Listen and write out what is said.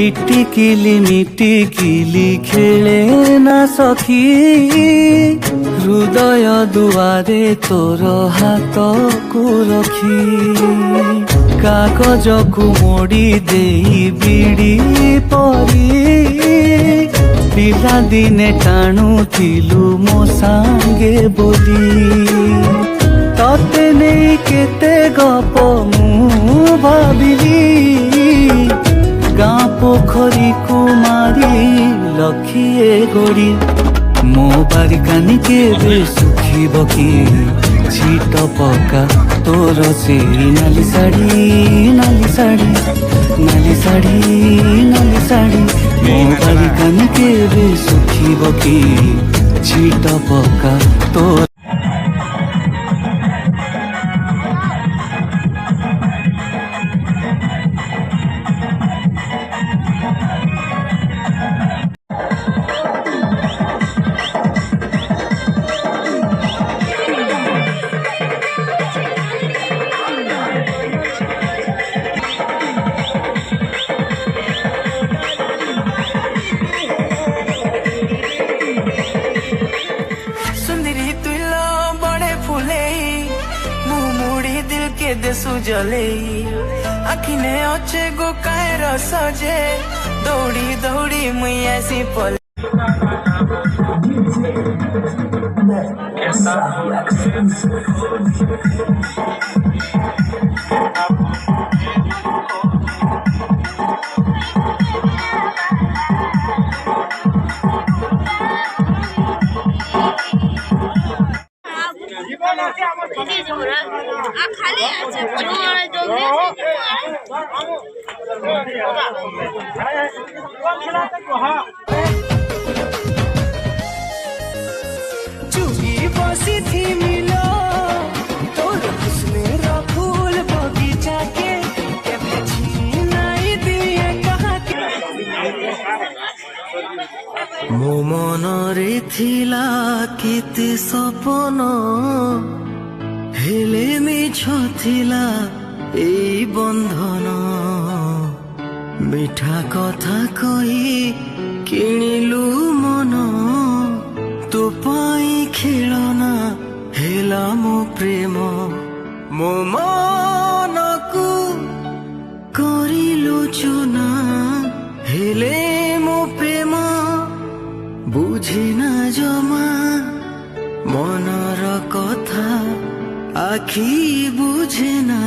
ইটিকিলি মিটিকিলি খেলে না সখী, হৃদয় দুয়ারে তোর হাতকু রখি। কাগজকু মোড়ি দেই বিড়ি পরি, ପିଲାଦିନେ ଟାଣୁଥିଲୁ ମୋ ସାଙ୍ଗେ ବୋଲି। ତତେ ନେଇ କେତେ ଗପ ମୁଁ ଭାବିଲି, ଗାଁ ପୋଖରୀକୁ ମାରି ଲକ୍ଷିଏ ଗୋଡ଼ି। ମୋ ବାରିକାନି କେବେ ଶୁଖିବ କି, ଛିଟ ପକା ତୋର ସେଇ ନାଲି ଶାଢ଼ୀ, ନାଲି ଶାଢ଼ୀ, ନାଲି ଶାଢ଼ୀ, ନାଲି ଶାଢ଼ୀ। ମୋ ବାରିକାନି କେବେ ଶୁଖିବ କି, ଛିଟ ପକା ତୋର। देसु जले आखिने अच्छे गो कायर सजे, दौड़ी दौड़ी मुई ऐसी पल। चुगी बसी थी मिलो तोर हुस्ने रा फूल बगीचा के छीनाई दिए कहा के। मो मन रे थिला केते सपन, हेले मिछ थिला এই বন্ধন। মিঠা কথা কই কিଣିলু মন, তু পাই খেলনা হেলা মো প্রেম। মো মনকু করিলু চুনা, হেলে মো প্রেম বুঝি না জমা। মনর কথা আখি বুঝে না,